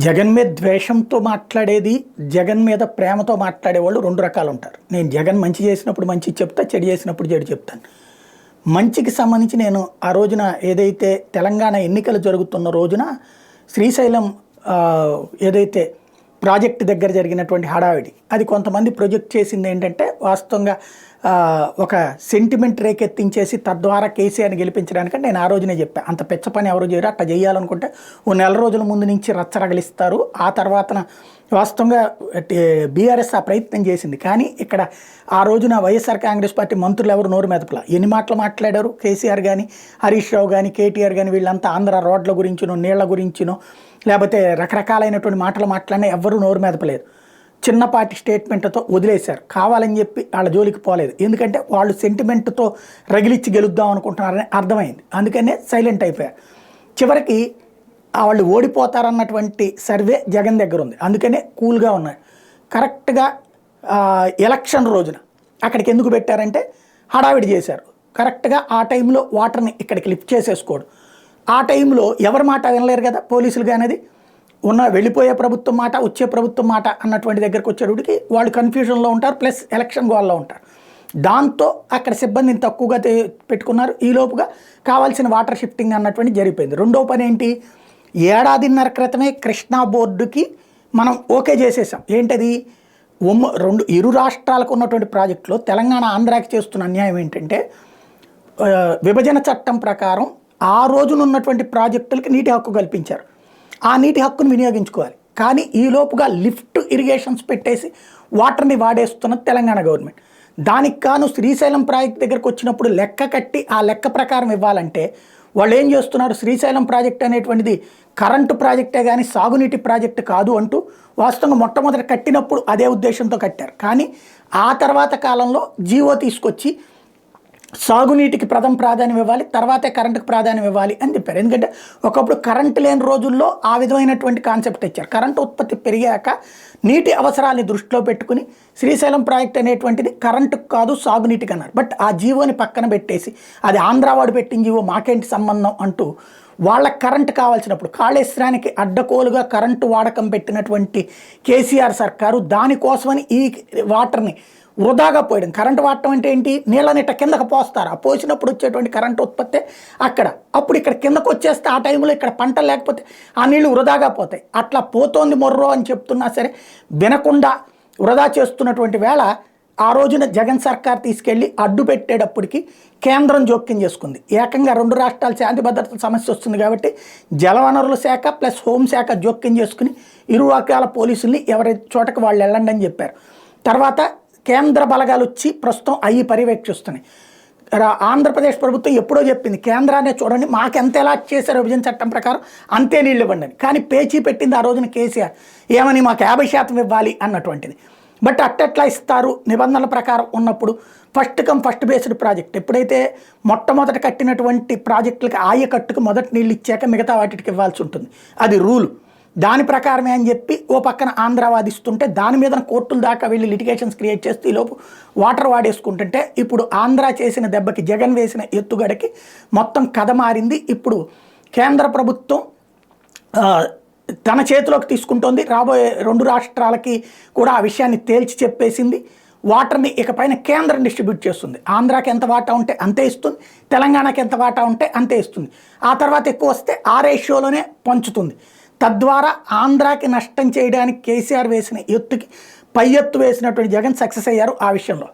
జగన్ మీద ద్వేషంతో మాట్లాడేది, జగన్ మీద ప్రేమతో మాట్లాడేవాళ్ళు 2 రకాలు ఉంటారు. నేను జగన్ మంచి చేసినప్పుడు మంచి చెప్తా, చెడు చేసినప్పుడు చెడు చెప్తాను. మంచికి సంబంధించి నేను ఆ రోజున ఏదైతే తెలంగాణ ఎన్నికలు జరుగుతున్న రోజున శ్రీశైలం ఏదైతే ప్రాజెక్ట్ దగ్గర జరిగినటువంటి హడావిడి, అది కొంతమంది ప్రొజెక్ట్ చేసింది ఏంటంటే వాస్తవంగా ఒక సెంటిమెంట్ రేకెత్తించేసి తద్వారా కేసీఆర్ని గెలిపించడానికంటే నేను ఆ రోజునే చెప్పాను, అంత పెచ్చ పని ఎవరు చేయరు, అట్లా చేయాలనుకుంటే ఓ నెల రోజుల ముందు నుంచి రచ్చరగలిస్తారు. ఆ తర్వాతన వాస్తవంగా బీఆర్ఎస్ ఆ ప్రయత్నం చేసింది. కానీ ఇక్కడ ఆ రోజున వైఎస్ఆర్ కాంగ్రెస్ పార్టీ మంత్రులు ఎవరు నోరు మెదపల. ఎన్ని మాటలు మాట్లాడారు కేసీఆర్ కానీ, హరీష్ రావు కానీ, కేటీఆర్ కానీ, వీళ్ళంతా ఆంధ్ర రోడ్ల గురించినో నీళ్ల గురించినో లేకపోతే రకరకాలైనటువంటి మాటలు మాట్లాడినా ఎవరు నోరు మెదపలేదు. చిన్నపాటి స్టేట్మెంట్తో వదిలేశారు. కావాలని చెప్పి వాళ్ళ జోలికి పోలేదు. ఎందుకంటే వాళ్ళు సెంటిమెంట్తో రగిలిచ్చి గెలుద్దాం అనుకుంటున్నారని అర్థమైంది. అందుకనే సైలెంట్ అయిపోయారు. చివరికి వాళ్ళు ఓడిపోతారన్నటువంటి సర్వే జగన్ దగ్గర ఉంది. అందుకనే కూల్గా ఉన్నారు. కరెక్ట్గా ఎలక్షన్ రోజున అక్కడికి ఎందుకు పెట్టారంటే హడావిడి చేశారు. కరెక్ట్గా ఆ టైంలో వాటర్ని ఇక్కడికి లిఫ్ట్ చేసేసుకోడు. ఆ టైంలో ఎవరి మాట వినలేరు కదా పోలీసులుగా అనేది. వెళ్ళిపోయే ప్రభుత్వం మాట, వచ్చే ప్రభుత్వం మాట అన్నటువంటి దగ్గరకు వచ్చేటికి వాళ్ళు కన్ఫ్యూజన్లో ఉంటారు, ప్లస్ ఎలక్షన్ గోల్లో ఉంటారు. దాంతో అక్కడ సిబ్బందిని తక్కువగా పెట్టుకున్నారు. ఈలోపుగా కావాల్సిన వాటర్ షిఫ్టింగ్ అన్నటువంటి జరిగిపోయింది. రెండో పని ఏంటి, 1.5 క్రితమే కృష్ణా బోర్డుకి మనం ఓకే చేసేసాం. ఏంటది, ఇరు రాష్ట్రాలకు ఉన్నటువంటి ప్రాజెక్టులో తెలంగాణ ఆంధ్రాకి చేస్తున్న అన్యాయం ఏంటంటే విభజన చట్టం ప్రకారం ఆ రోజున ఉన్నటువంటి ప్రాజెక్టులకి నీటి హక్కు కల్పించారు. ఆ నీటి హక్కును వినియోగించుకోవాలి. కానీ ఈలోపుగా లిఫ్ట్ ఇరిగేషన్స్ పెట్టేసి వాటర్ని వాడేస్తున్నది తెలంగాణ గవర్నమెంట్. దానికి కాను శ్రీశైలం ప్రాజెక్ట్ దగ్గరకు వచ్చినప్పుడు లెక్క కట్టి ఆ లెక్క ప్రకారం ఇవ్వాలంటే వాళ్ళు ఏం చేస్తున్నారు, శ్రీశైలం ప్రాజెక్ట్ అనేటువంటిది కరెంటు ప్రాజెక్టే కానీ సాగునీటి ప్రాజెక్టు కాదు అంటూ వాస్తవంగా మొట్టమొదటి కట్టినప్పుడు అదే ఉద్దేశంతో కట్టారు. కానీ ఆ తర్వాత కాలంలో జీవో తీసుకొచ్చి సాగునీటికి ప్రథమ ప్రాధాన్యం ఇవ్వాలి, తర్వాతే కరెంటుకు ప్రాధాన్యం ఇవ్వాలి అని చెప్పారు. ఎందుకంటే ఒకప్పుడు కరెంటు లేని రోజుల్లో ఆ విధమైనటువంటి కాన్సెప్ట్ ఇచ్చారు. కరెంటు ఉత్పత్తి పెరిగాక నీటి అవసరాన్ని దృష్టిలో పెట్టుకుని శ్రీశైలం ప్రాజెక్ట్ అనేటువంటిది కరెంటుకు కాదు సాగునీటికి అన్నారు. బట్ ఆ జీవోని పక్కన పెట్టేసి అది ఆంధ్రావాడు పెట్టిన జీవో, మాకేంటి సంబంధం అంటూ వాళ్ళకి కరెంటు కావాల్సినప్పుడు కాళేశ్వరానికి అడ్డకోలుగా కరెంటు వాడకం పెట్టినటువంటి కేసీఆర్ సర్కారు దానికోసమని ఈ వాటర్ని వృధాగా పోయడం. కరెంటు వాడటం అంటే ఏంటి, నీళ్ళని ఇట్ట కిందకు పోస్తారు. ఆ పోసినప్పుడు వచ్చేటువంటి కరెంటు ఉత్పత్తి అప్పుడు ఇక్కడ కిందకు వచ్చేస్తే ఆ టైంలో ఇక్కడ పంట లేకపోతే ఆ నీళ్లు వృధాగా పోతాయి. అట్లా పోతోంది మొర్రో అని చెప్తున్నా సరే వినకుండా వృధా చేస్తున్నటువంటి వేళ ఆ రోజున జగన్ సర్కార్ తీసుకెళ్ళి అడ్డు పెట్టేటప్పటికి కేంద్రం జోక్యం చేసుకుంది. ఏకంగా 2 రాష్ట్రాల శాంతి భద్రతల సమస్య వస్తుంది కాబట్టి జలవనరుల శాఖ ప్లస్ హోంశాఖ జోక్యం చేసుకుని ఇరు వర్గాల పోలీసుల్ని ఎవరి చోటకి వాళ్ళు వెళ్ళండి అని చెప్పారు. తర్వాత కేంద్ర బలగాలు వచ్చి ప్రస్తుతం అవి పర్యవేక్షిస్తున్నాయి. ఆంధ్రప్రదేశ్ ప్రభుత్వం ఎప్పుడో చెప్పింది, కేంద్రాన్ని చూడండి, మాకెంత ఎలా చేశారు విభజన చట్టం ప్రకారం అంతే నీళ్ళు ఇవ్వండి అని. కానీ పేచీ పెట్టింది ఆ రోజున కేసీఆర్, ఏమని మాకు 50% ఇవ్వాలి అన్నటువంటిది. బట్ అట్టెట్లా ఇస్తారు, నిబంధనల ప్రకారం ఉన్నప్పుడు ఫస్ట్ బేస్డ్ ప్రాజెక్ట్ ఎప్పుడైతే మొట్టమొదట కట్టినటువంటి ప్రాజెక్టులకి ఆయకట్టుకు మొదటి నీళ్ళు ఇచ్చాక మిగతా వాటికి ఇవ్వాల్సి ఉంటుంది. అది రూలు. దాని ప్రకారమే అని చెప్పి ఓ పక్కన ఆంధ్ర వాదిస్తుంటే దాని మీద కోర్టుల దాకా వెళ్ళి లిటిగేషన్స్ క్రియేట్ చేస్తే ఈలోపు వాటర్ వాడేసుకుంటుంటే ఇప్పుడు ఆంధ్ర చేసిన దెబ్బకి జగన్ వేసిన ఎత్తుగడకి మొత్తం కథ మారింది. ఇప్పుడు కేంద్ర ప్రభుత్వం తన చేతిలోకి తీసుకుంటోంది. రాబోయే 2 రాష్ట్రాలకి కూడా ఆ విషయాన్ని తేల్చి చెప్పేసింది. వాటర్ని ఇకపైన కేంద్రం డిస్ట్రిబ్యూట్ చేస్తుంది. ఆంధ్రాకి ఎంత వాటా ఉంటే అంతే ఇస్తుంది, తెలంగాణకి ఎంత వాటా ఉంటే అంతే ఇస్తుంది. ఆ తర్వాత ఎక్కువ వస్తే ఆ రేషియోలోనే పంచుతుంది. తద్వారా ఆంధ్రాకి నష్టం చేయడానికి కేసీఆర్ వేసిన ఎత్తుకి పై ఎత్తు వేసినటువంటి జగన్ సక్సెస్ అయ్యారు ఆ విషయంలో.